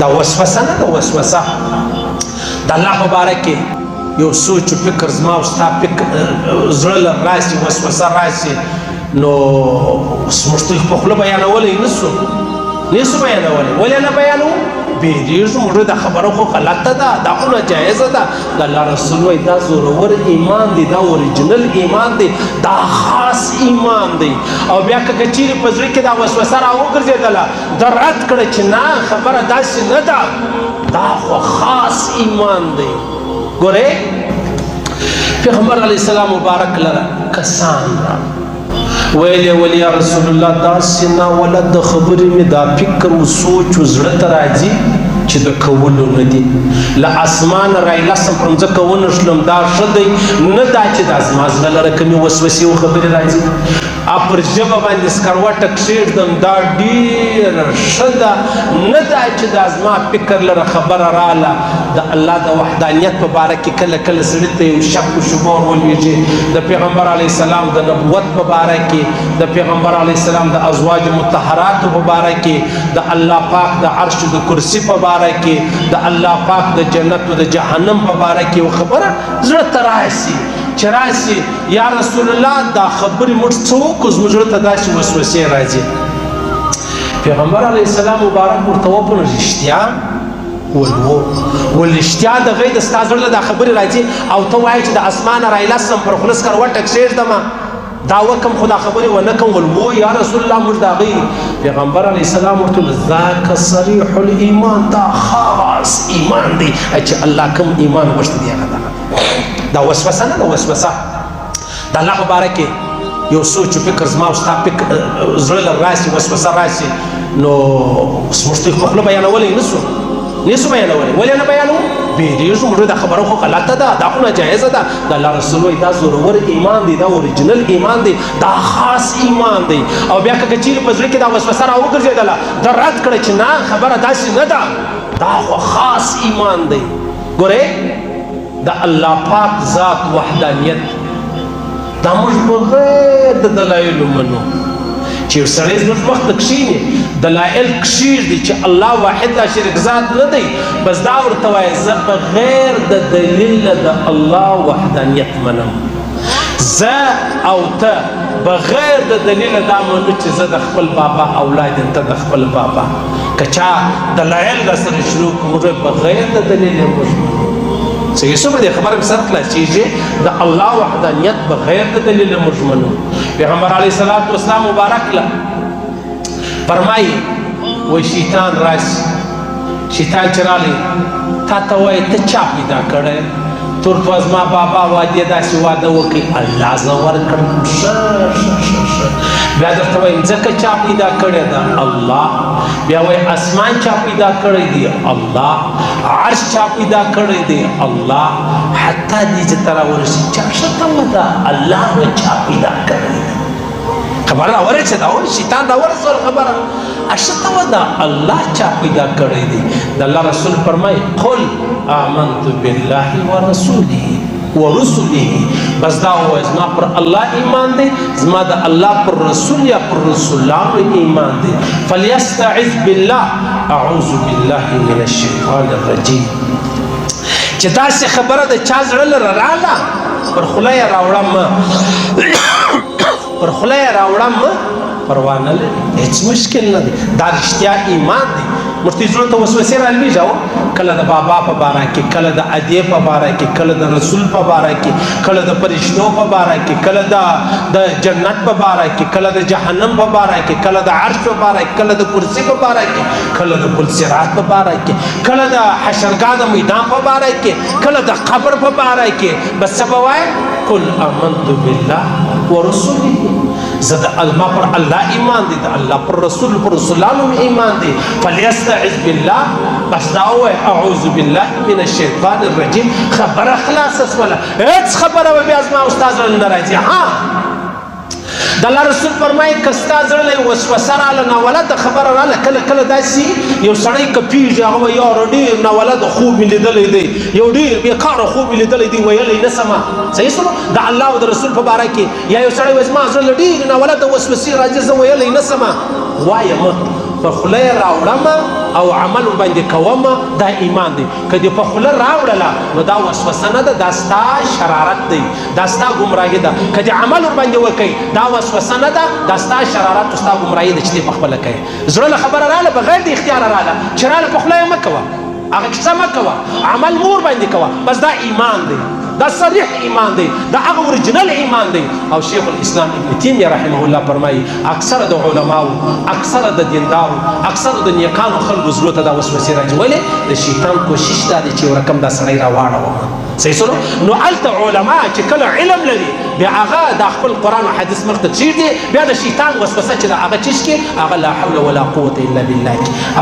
دا وسوسه نه ده، وسوسه د الله په باره کې یو سوچ و فکر زما او ستا زړه له راسي، وسوسه راسي، نو موږ ته په خوله بیانولی نسو بیانولی. ولې نه بیانو؟ بیریږو، موږ د خبره خو غلطه ده، دا خو ناجایزه ده. د الله رسول وایي دا زورور ایمان دی، دا اوریجنل ایمان دی، دا خاص ایمان دی. او بیا که چیرې په زړه کې دا وسوسه راوګرځېدله، ده رد کړه چې نه، خبره داسې نه ده، دا خو خاص ایمان دی. ګورئ پیغمبر علیه السلام مبارک لره کسان را ویلې ول یا رسول الله داسې ناوله د خبرې مې دا فکر و سوچ و زړه ته راځي چې د کولو نه دي. له اسمانه رایلسم پر مځکه ونښلم، دا ښه دی، نه دا چې دا زما زړه لره کومې وسوسې و خبرې راځي. پر ژبه باندې سکروټه کښېږدم، دا ډېره ښه ده، نه دا چې دا زما فکر لره خبره راله. د الله د وحدانیت په باره کې کله کله سړي ته یو شک و شبه ولویږي. د پیغمبر علیه السلام د نبوت په باره کې، د پیغمبر علیه السلام د ازواج مطهراتو په باره کې، د الله پاک د عرش د کرسي په باره کې، د الله پاک د جنت او د جهنم په باره کې یو خبره زړه ته راسي چې راسي یا رسول الله دا خبرې موږ څه وکړو، زموږ زړه ته داسې وسوسې راځي. پیغمبر علیه السلام مبارک ورته وپوښتل رښتیا؟ ول رښتیا د غي د ستا زړه دا خبرې راځي او ته وایې چې د اسمانه رایلسم پر خوله سکروټه کښېږدمه، دا وکم خو دا خبرې ونه کم؟ ول یا رسول الله موږ دا غي. پیغمبر علیه السلام ورته وویل ذاک صریح الایمان، دا خاص ایمان دی چې الله کوم ایمان غوښتی دی هغه ده. دا وسوسه نه ده، وسوسه د الله په باره کې یو سوچ و فکر زما او ستا زړه له راسي، وسوسه راسي، نو موږ ته په خوله بیانولی نسو بیانولی. ولې نه بیانو؟ بیریږو، موږ د خبره خو غلطه ده، دا خو ناجایزه ده. د الله رسول وایي دا زورور ایمان دی، دا اوریجنل ایمان دی، دا خاص ایمان دی. او بیا که چیرې په زړه کې دا وسوسه راوګرځېدله، ده رد کړه چې نه، خبره داسې نه ده، دا خو خاص ایمان دی. ګورئ د الله پاک ذات وحدانیت دا موږ بغیر د دلایلو منو. چې یو سړی زموږ مخ ته کښېني، دلایل کښېږدي چې الله واحد لا شریک ذات نه دی، بس دا ورته وایي زه بغیر د دلیل د الله وحدانیت منم. زه او ته بغیر د دلیل دا منو چې زه د خپل بابا اولاد یم، ته د خپل بابا. که چا دلایل را سره شروع کړو بغیر د دلیل موږ صحیح شو، په دې خبره مې سر خلاصېږي. د الله وحدانیت بغیر د دلیل موږ منو. پیغمبر علیه السلام مبارک له فرمایي وایي شیطان راشي، شیطان چې رالی تا ته وایي ته چا پیدا کړی؟ تور تو زما بابا وادي داسې واده وکړي، الله زه ورکړم. بیا درته وایم ځکه چا پیدا کړې ده؟ الله. بیا وایي اسمان چا پیدا کړی دی؟ الله. عرش چا پیدا کړی دی؟ الله. حتی دې چې ته راورسي چا شته وده الله نو چا پیدا کړی دی؟ خبره راورسېده او شیطان راورسول خبره اشته وده الله چا پیدا کړی دی؟ د الله رسول فرمایي قل آمنت بالله ورسله. بس دا وایي زما پر الله ایمان دی، زما د الله پر رسول یا پر رسولانو ایمان دی. فلیستعذ بالله اعوذ بالله من الشیطان الرجیم. چې داسې خبره د چا زړه لره راله پر خوله یې راوړم، پر خوله یې راوړم، پروا نه لري، هېڅ مشکل نه دی، دا رښتیا ایمان دی. موږ ته زړه ته وسوسې رالوېږي، کله د بابا په باره کې، کله د ادې په باره کې، کله د رسول په باره کې، کله د فرشتو په باره کې، کله د جنت په باره کې، کله د جهنم په باره کې، کله د عرش په باره کې، کله د کرسي په باره کې، کله د پل صراط په باره کې، کله د حشرګاه د میدان په باره کې، کله د قبر په باره کې. بس څه به وایي؟ قل آمنت بالله ورسله. زه د ما پر الله ایمان دی، د الله پر رسول پر رسولانو ایمان دی. فلیستعذ بالله، بس دا وایي اعوذ بالله من الشیطان الرجیم. خبره خلاصه شوله، هېڅ خبره به بیا زما او ستا زړه نه راځي. د الله رسول فرمایي که ستا زړه له وسوسه راله، ناولده خبره راله، کله کله داسې یو سړی کپېږي، هغه وایي یاره ډېر ناولده خوب مې لیدلی دی، یو ډېر بېکاره خوب مې لیدلی دی، ویلی نه سمه. صحیح شوه؟ د الله او د رسول په باره کې یا یو سړی وایي زما زړه له ډېرې ناولده وسوسې راځي، زه ویلی نه سمه. وایه مه، په خوله یې راوړمه او عمل ورباندې کومه دا ایمان دی که دې په خوله راوړله نو دا وسوسه نه ده دا ستا شرارت دی دا ستا ګمراهي ده که دې عمل ورباندې وکوي دا وسوسه نه ده دا ستا شرارت او ستا ګمراهي ده چې دې په خپله کوې زړه له خبره راله بغیر د اختیاره راله چې راله په خوله یې مه کوه هغه کیسه مه کوه عمل مو ورباندې کوه بس دا ایمان دی دا صریح ایمان دی دا هغه اوریجنل ایمان دی او شیخ الاسلام ابن تیمیه رحمه الله فرمایي اکثره د علماو اکثره د دیندارو اکثره د نیکانو خلکو زړو ته دا وسوسې راځي ولې د شیطان کوشش دا دی چې یو رقم دا سړی راواړوم صحیح سلو نو هلته علما چې کله علم لري بیا هغه دا خپل قرآن او حدیث مخ ته کښېږدي بیا د شیطان وسوسه چې د هغه چیز کې هغه لا حول ولا قوة الا بالله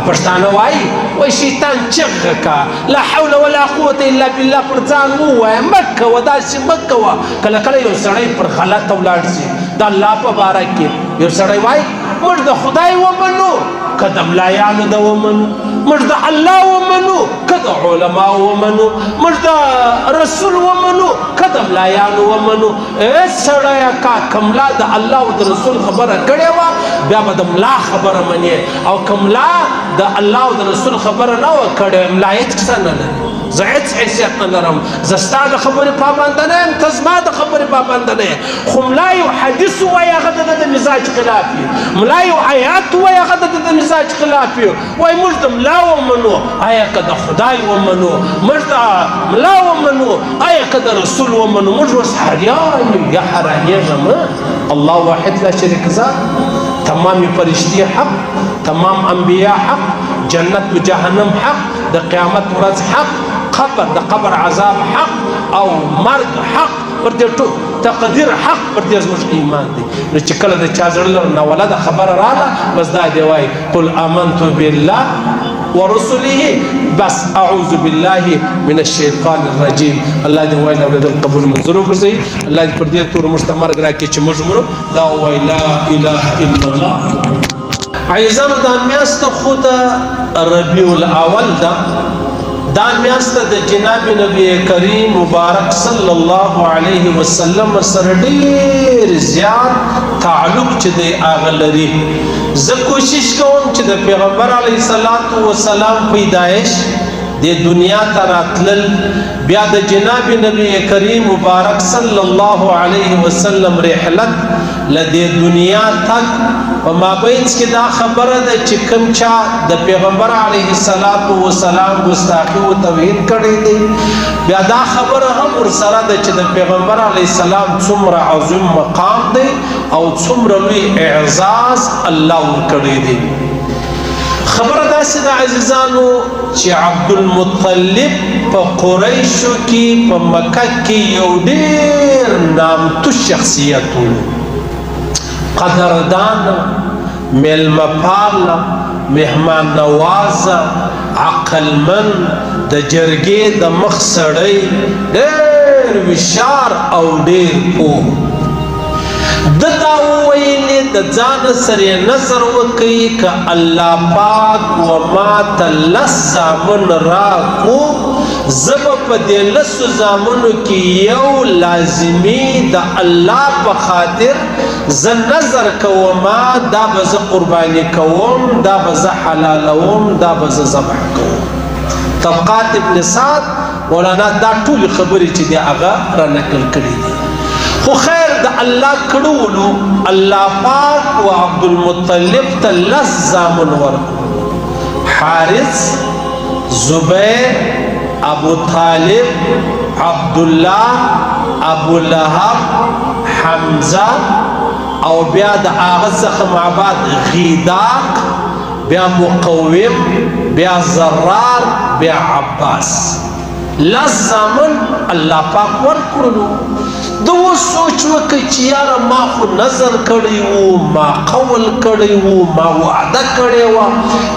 پښتانه وایي وایي شیطان چغه کا لا حول ولا قوة الا بالله پر ځان ووایه مه کوه داسې مه کوه کله کله یو سړی پر غلطه ولاړ شي د الله په باره کې یو سړی وایي موږ د خدای ومنو که د ملایانو د ومنو موږ د الله ومنو که د علماو ومنو موږ د رسول ومنو که د ملایانو ومنو سړیه کا که ملا د الله او د رسول خبره کړې وه بیا به د ملا خبره منې او که ملا د الله او د رسول خبره نه وه کړې ملا هېڅ کیسه نه لري زه هېڅ حیثیت نه لرم زه ستا د خبرې پابنده نه یم ته زما د خبرې پابنده نه یې خو ملا یو حدیث ووایي هغه د ده د مزاج خلاف وي ملا یو آیات ووایي هغه د ده د مزاج خلاف وي وایي موږ د ملا ومنو آیا که د خدای ومنو موږ د ملا ومنو آیا که د رسول ومنو موږ اوس حریان یو یا حرانېږه مه الله واحد لا شریک ذات تمام فرشتي حق تمام انبیا حق جنت و جهنم حق د قیامت ورځ حق قبر د قبر عذاب حق او مرګ حق پر دې ټول تقدیر حق پر دې زموږ ایمان دی نو چې کله د چا زړه له ناولده خبره راغله بس دا دی وایي قل آمنت بالله ورسله بس اعوذ بالله من الشیطان الرجیم الله دې وایي اولاد القبول منظور وګرځوي الله دې پر دې تور موږ ته مرګ راکړي چې موږ مرو دا وایي لا اله الا الله عزیزانو دا میاشت خو د ربیع الاول ده دا میاشت د جناب نبی کریم مبارک صلی الله علیه وسلم سره ډېر زیات تعلق چې دی هغه لري زه کوشش کوم چې د پیغمبر علیه الصلاة والسلام پیدایش د دنیا ته راتلل بیا د جناب نبی کریم مبارک صلی الله علیه وسلم رحلت له دې دنیا تک په مابینځ کې دا خبره ده چې کوم چا د پیغمبر علیه الصلاة والسلام ګستاخي او توهین کړی دی بیا دا خبره هم ورسره ده چې د پیغمبر علیه السلام څومره عظیم مقام دی او څومره لوی اعزاز الله ورکړی دی خبره داسې ده عزیزانو چې عبدالمطلب په قریشو کې په مکه کې یو ډېر نامتو شخصیت و قدردان میلمه پاله مهمان نوازه عقلمن د جرګې د مخ سړی ډېر وشار او ډېر پوه د دا وویلې د ځان سره نظر وکړي که الله پاک و ما ته لس زامن راکړو زه به په دې لسو زامنو کې یو لازمي د الله په خاطر زه نظر کومه دا به زه قرباني کوم دا به زه حلالوم دا به زه ذبح کوم طبقات ابن سعد مولانا دا ټولې خبرې چې دی هغه رانقل کړي دي خو خیر د الله کړولو الله پاک و عبدالمطلب ته لس زامن ورکړو حارث زبیر ابو طالب عبدالله ابو لهب حمزه او بیا د هغه څخه معبد غیداق بیا مقوم بیا زرار بیا عباس لس زامن الله پاک ورکړلو د اوس سوچ وکړئ چې یاره ما خو نظر کړی و ما قول کړی و ما وعده کړې وه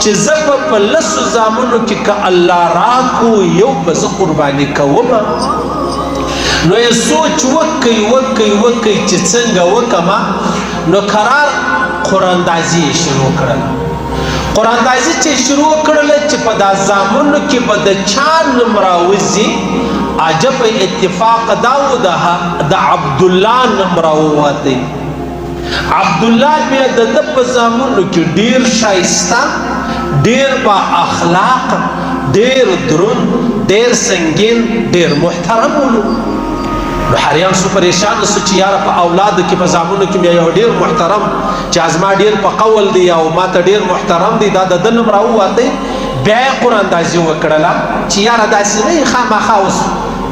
چې زه به په لسو زامنو کې که الله راکړو یو به زه قرباني کومه نو یې سوچ وکړئ چې څنګه وکړمه نو قرار قراندازي یې شروع کړله قراندازي چې شروع کړله چې په دا زامنو کې به د چا نوم راوځي عجب اتفاق دا و د عبدالله نوم راووتی عبد الله بیا د ده په زامنو کې ډیر ښایسته، ډیر با اخلاق، ډیر دروند، ډیر سنګین، ډیر محترم ولو. نو حریان سو پریشان سو چې یاره په اولادو کې په زامنو کې بیا یو ډیر محترم چې ازما ډیر په قول دی او ما ته ډیر محترم دی دا د ده نوم راووتی. بیا یې قراندازي وکړله چې یاره داسې نه یې خامخا اوس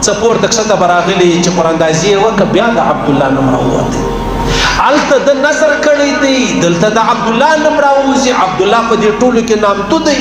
څه پورته کښته به راغلي چې قراندازي یې وکړه. بیا د عبدالله نوم راووتی. هلته د نظر کړی دی، دلته د عبدالله نوم راووځي. عبدالله په دې ټولو کې نامتو دی.